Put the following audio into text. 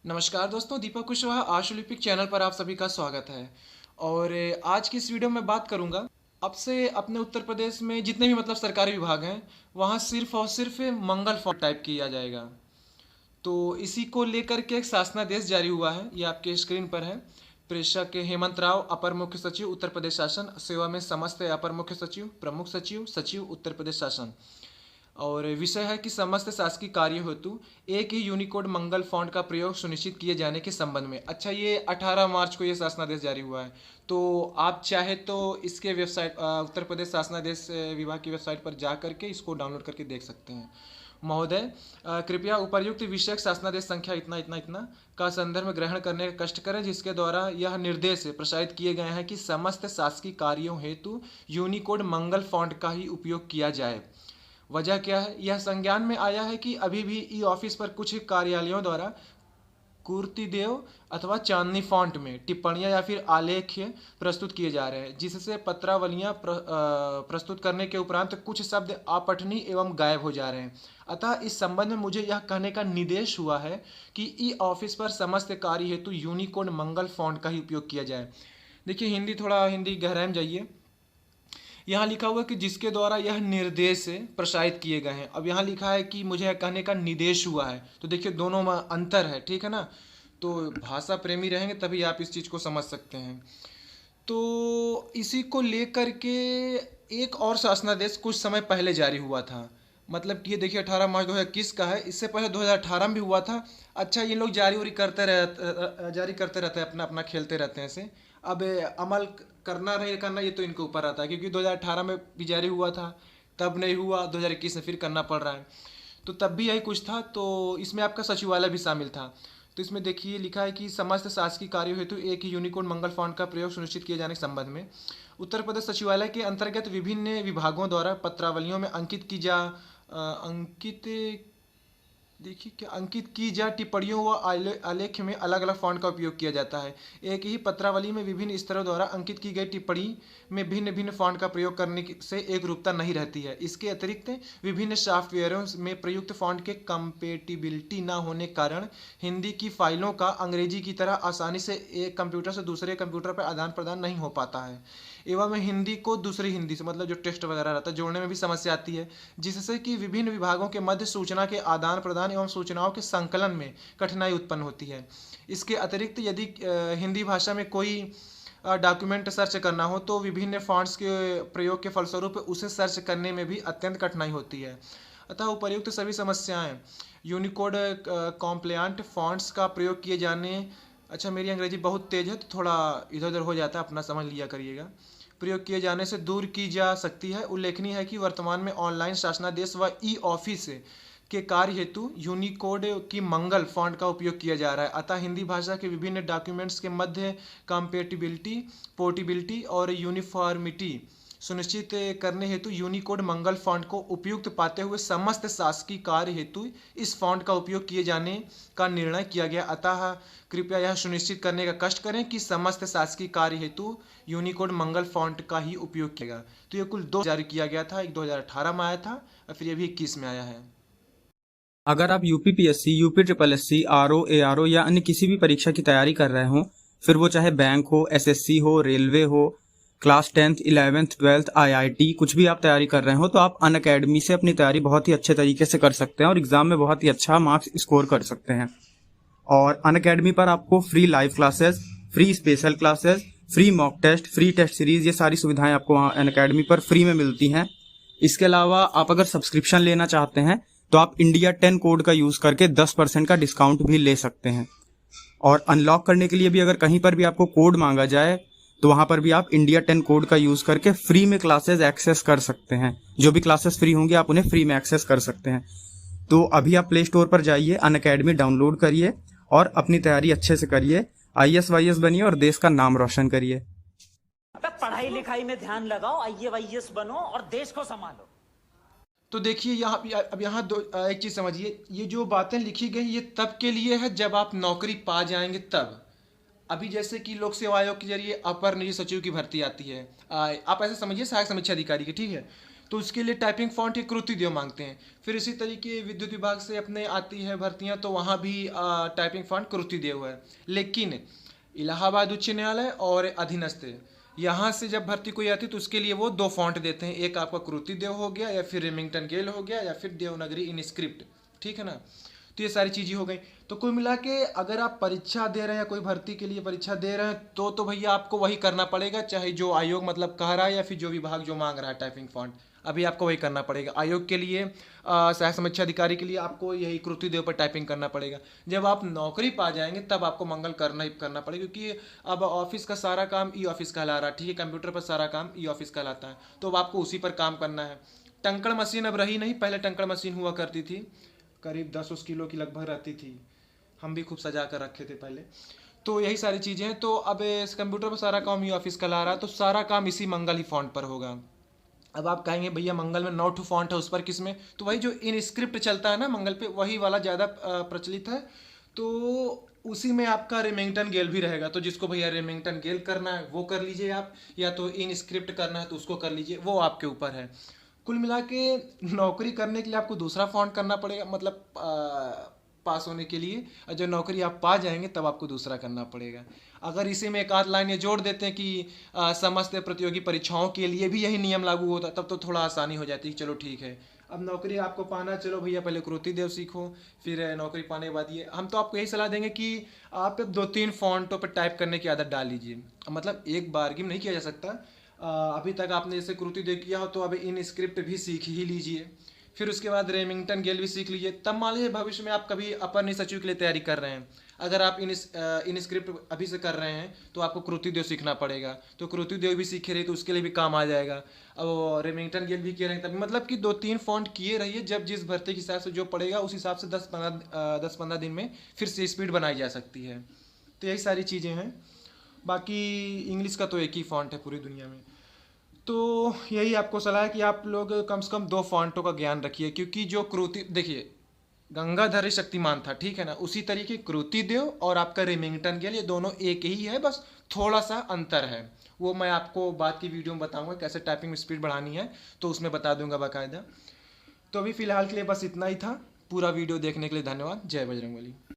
नमस्कार दोस्तों, दीपक कुशवाहा आशु लिपिक चैनल पर आप सभी का स्वागत है। और आज की इस वीडियो में बात करूंगा। अब से अपने उत्तर प्रदेश में जितने भी सरकारी विभाग हैं, वहाँ सिर्फ और सिर्फ मंगल फॉन्ट टाइप किया जाएगा। तो इसी को लेकर के एक शासनादेश जारी हुआ है, ये आपके स्क्रीन पर है। प्रेषक हेमंत राव, अपर मुख्य सचिव उत्तर प्रदेश शासन, सेवा में समस्त अपर मुख्य सचिव, प्रमुख सचिव, सचिव उत्तर प्रदेश शासन। और विषय है कि समस्त शासकीय कार्य हेतु एक ही यूनिकोड मंगल फॉन्ट का प्रयोग सुनिश्चित किए जाने के संबंध में। अच्छा, ये 18 मार्च को ये शासनादेश जारी हुआ है। तो आप चाहे तो इसके वेबसाइट उत्तर प्रदेश शासनादेश विभाग की वेबसाइट पर जा करके इसको डाउनलोड करके देख सकते हैं। महोदय, कृपया उपर्युक्त विषयक शासनादेश संख्या इतना इतना इतना का संदर्भ ग्रहण करने का कष्ट करें, जिसके द्वारा यह निर्देश प्रसारित किए गए हैं कि समस्त शासकीय कार्यों हेतु यूनिकोड मंगल फॉन्ट का ही उपयोग किया जाए। वजह क्या है? यह संज्ञान में आया है कि अभी भी ई ऑफिस पर कुछ कार्यालयों द्वारा कुर्तिदेव अथवा चांदनी फॉन्ट में टिप्पणियां या फिर आलेख्य प्रस्तुत किए जा रहे हैं, जिससे पत्रावलियां प्रस्तुत करने के उपरांत कुछ शब्द अपठनीय एवं गायब हो जा रहे हैं। अतः इस संबंध में मुझे यह कहने का निर्देश हुआ है कि ई ऑफिस पर समस्त कार्य हेतु यूनिकोड मंगल फॉन्ट का ही उपयोग किया जाए। देखिए, हिंदी गहराई में जाइए। यहाँ लिखा हुआ है कि जिसके द्वारा यह निर्देश प्रसारित किए गए हैं। अब यहाँ लिखा है कि मुझे कहने का निर्देश हुआ है, तो देखिए दोनों में अंतर है, ठीक है ना। तो भाषा प्रेमी रहेंगे तभी आप इस चीज़ को समझ सकते हैं। तो इसी को लेकर के एक और शासनादेश कुछ समय पहले जारी हुआ था। मतलब कि ये देखिए 18 मार्च 2021 का है, इससे पहले 2018 में भी हुआ था। अच्छा, ये लोग जारी करते रहते हैं, अपना अपना खेलते रहते हैं ऐसे। अब अमल करना नहीं करना ये तो इनके ऊपर आता है, क्योंकि 2018 में भी जारी हुआ था, तब नहीं हुआ, 2021 में फिर करना पड़ रहा है। तो तब भी यही कुछ था। तो इसमें आपका सचिवालय भी शामिल था। तो इसमें देखिए लिखा है कि समस्त शासकीय कार्यों हेतु एक ही यूनिकोड मंगल फॉन्ट का प्रयोग सुनिश्चित किए जाने के संबंध में उत्तर प्रदेश सचिवालय के अंतर्गत विभिन्न विभागों द्वारा पत्रावलियों में अंकित की जा टिप्पणियों व आलेख में अलग अलग फॉन्ट का उपयोग किया जाता है। एक ही पत्रावली में विभिन्न स्तरों द्वारा अंकित की गई टिप्पणी में भिन्न भिन्न फॉन्ट का प्रयोग करने से एक रूपता नहीं रहती है। इसके अतिरिक्त विभिन्न सॉफ्टवेयरों में प्रयुक्त फॉन्ट के कंपेटिबिलिटी न होने कारण हिंदी की फाइलों का अंग्रेजी की तरह आसानी से एक कंप्यूटर से दूसरे कंप्यूटर पर आदान प्रदान नहीं हो पाता है, एवं हिंदी को दूसरी हिंदी से जो टेक्स्ट वगैरह रहता है जोड़ने में भी समस्या आती है, जिससे कि विभिन्न विभागों के मध्य सूचना के आदान प्रदान एवं सूचनाओं के संकलन में कठिनाई उत्पन्न होती है। इसके अतिरिक्त यदि हिंदी भाषा में कोई डॉक्यूमेंट सर्च करना हो तो विभिन्न फॉन्ट्स के प्रयोग के फलस्वरूप उसे सर्च करने में भी अत्यंत कठिनाई होती है। अतः उपर्युक्त सभी समस्याएं यूनिकोड कॉम्प्लायंट फॉन्ट्स का प्रयोग किए जाने। अच्छा, मेरी अंग्रेजी बहुत तेज़ है तो थोड़ा इधर उधर हो जाता है, अपना समझ लिया करिएगा। प्रयोग किए जाने से दूर की जा सकती है। उल्लेखनीय है कि वर्तमान में ऑनलाइन शासनादेश व ई ऑफिस के कार्य हेतु यूनिकोड की मंगल फॉन्ट का उपयोग किया जा रहा है। अतः हिंदी भाषा के विभिन्न डॉक्यूमेंट्स के मध्य कंपेटिबिलिटी, पोर्टेबिलिटी और यूनिफॉर्मिटी सुनिश्चित करने हेतु यूनिकोड मंगल फॉन्ट को उपयुक्त पाते हुए समस्त शासकीय कार्य हेतु इस फॉन्ट का उपयोग किए जाने का निर्णय किया गया। अतः कृपया यह सुनिश्चित करने का कष्ट करें कि समस्त शासकीय कार्य हेतु यूनिकोड मंगल फॉन्ट का ही उपयोग किया। तो ये कुल दो जारी किया गया था, एक 2018 में आया था और फिर ये भी 21 में आया है। अगर आप UPPSC, UP triple SC, RO, ARO या अन्य किसी भी परीक्षा की तैयारी कर रहे हो, फिर वो चाहे बैंक हो, एसएससी हो, रेलवे हो, class 10th, 11th, 12th, IIT, कुछ भी आप तैयारी कर रहे हो, तो आप अनअकैडमी से अपनी तैयारी बहुत ही अच्छे तरीके से कर सकते हैं और एग्जाम में बहुत ही अच्छा मार्क्स स्कोर कर सकते हैं। और अनअकैडमी पर आपको free live classes, free special classes, free mock test, free test series, ये सारी सुविधाएं आपको वहाँ अनअकैडमी पर फ्री में मिलती हैं। इसके अलावा आप अगर सब्सक्रिप्शन लेना चाहते हैं तो आप इंडिया 10 कोड का यूज करके 10% का डिस्काउंट भी ले सकते हैं। और अनलॉक करने के लिए भी अगर कहीं पर भी आपको कोड मांगा जाए तो वहां पर भी आप इंडिया 10 कोड का यूज करके फ्री में क्लासेस एक्सेस कर सकते हैं। जो भी क्लासेस फ्री होंगे आप उन्हें फ्री में एक्सेस कर सकते हैं। तो अभी आप प्ले स्टोर पर जाइए, अनअकैडमी डाउनलोड करिए और अपनी तैयारी अच्छे से करिए, आईएएस वाईएएस बनिए और देश का नाम रोशन करिए। पढ़ाई लिखाई में ध्यान लगाओ, आईएएस बनो और देश को संभालो। तो देखिए यहाँ अब यहाँ एक चीज़ समझिए, ये जो बातें लिखी गई ये तब के लिए है जब आप नौकरी पा जाएंगे तब। अभी जैसे कि लोक सेवा आयोग के जरिए अपर निजी सचिव की भर्ती आती है, आप ऐसे समझिए सहायक समीक्षा अधिकारी की, ठीक है। तो उसके लिए टाइपिंग फ़ॉन्ट या कृतिदेव मांगते हैं। फिर इसी तरीके विद्युत विभाग से अपने आती है भर्तियाँ, तो वहाँ भी टाइपिंग फ़ॉन्ट कृतिदेव है। लेकिन इलाहाबाद उच्च न्यायालय और अधीनस्थ यहाँ से जब भर्ती कोई आती है तो उसके लिए वो दो फ़ॉन्ट देते हैं, एक आपका कृतिदेव हो गया या फिर रेमिंगटन गेल हो गया या फिर देवनागरी इनस्क्रिप्ट, ठीक है ना। तो ये सारी चीज़ें हो गई। तो कुल मिला के अगर आप परीक्षा दे रहे हैं, कोई भर्ती के लिए परीक्षा दे रहे हैं, तो भैया आपको वही करना पड़ेगा, चाहे जो आयोग मतलब कह रहा है या फिर जो विभाग जो मांग रहा है टाइपिंग फ़ॉन्ट, अभी आपको वही करना पड़ेगा। आयोग के लिए सहायक समीक्षा अधिकारी के लिए आपको यही कृतिदेव पर टाइपिंग करना पड़ेगा। जब आप नौकरी पा जाएंगे तब आपको मंगल करना ही करना पड़ेगा, क्योंकि अब ऑफिस का सारा काम ई ऑफिस कहला रहा है, ठीक है, कंप्यूटर पर सारा काम ई ऑफिस कहलाता है, तो अब आपको उसी पर काम करना है। टंकड़ मशीन अब रही नहीं, पहले टंकड़ मशीन हुआ करती थी, करीब 10 किलो की लगभग रहती थी, हम भी खूब सजा कर रखे थे पहले। तो यही सारी चीज़ें हैं। तो अब इस कंप्यूटर पर सारा काम ई ऑफिस का ला रहा है, तो सारा काम इसी मंगल ही फॉन्ट पर होगा। अब आप कहेंगे भैया मंगल में 9 फॉन्ट है, उस पर किस में, तो वही जो इन स्क्रिप्ट चलता है ना मंगल पे, वही वाला ज़्यादा प्रचलित है। तो उसी में आपका रेमिंगटन गेल भी रहेगा, तो जिसको भैया रेमिंगटन गेल करना है वो कर लीजिए आप, या तो इन स्क्रिप्ट करना है तो उसको कर लीजिए, वो आपके ऊपर है। कुल मिला के नौकरी करने के लिए आपको दूसरा फॉन्ट करना पड़ेगा, मतलब पास होने के लिए, और जब नौकरी आप पा जाएंगे तब आपको दूसरा करना पड़ेगा। अगर इसी में एक आध लाइन ये जोड़ देते हैं कि समस्त प्रतियोगी परीक्षाओं के लिए भी यही नियम लागू होता, तब तो थोड़ा आसानी हो जाती है। चलो ठीक है, अब नौकरी आपको पाना, चलो भैया पहले कृतिदेव सीखो, फिर नौकरी पाने के बाद ये, हम तो आपको यही सलाह देंगे कि आप 2-3 फॉन्टों पर टाइप करने की आदत डाल लीजिए। मतलब एक बारगी में नहीं किया जा सकता। अभी तक आपने जैसे कृतिदेव किया हो तो अब इन स्क्रिप्ट भी सीख ही लीजिए, फिर उसके बाद रेमिंगटन गेल भी सीख लीजिए। तब मान लीजिए भविष्य में आप कभी अपर नियुक्त सचिव के लिए तैयारी कर रहे हैं, अगर आप इन स्क्रिप्ट अभी से कर रहे हैं तो आपको कृतिदेव सीखना पड़ेगा, तो कृतिदेव भी सीखे रहिए तो उसके लिए भी काम आ जाएगा। अब रेमिंगटन गेल भी किए रहें तभी, मतलब कि 2-3 फॉन्ट किए रहिए, जब जिस भर्ती के हिसाब से जो पड़ेगा उस हिसाब से 10-15 दिन में फिर से स्पीड बनाई जा सकती है। तो यही सारी चीज़ें हैं। बाकी इंग्लिश का तो एक ही फॉन्ट है पूरी दुनिया में। तो यही आपको सलाह है कि आप लोग कम से कम 2 फॉन्टों का ज्ञान रखिए, क्योंकि जो कृति देखिए गंगाधर शक्तिमान था, ठीक है ना, उसी तरीके कृतिदेव और आपका रेमिंगटन गेल ये दोनों एक ही है, बस थोड़ा सा अंतर है। वो मैं आपको बाद की वीडियो में बताऊंगा कैसे टाइपिंग में स्पीड बढ़ानी है, तो उसमें बता दूंगा बाकायदा। तो अभी फ़िलहाल के लिए बस इतना ही था। पूरा वीडियो देखने के लिए धन्यवाद। जय बजरंगबली।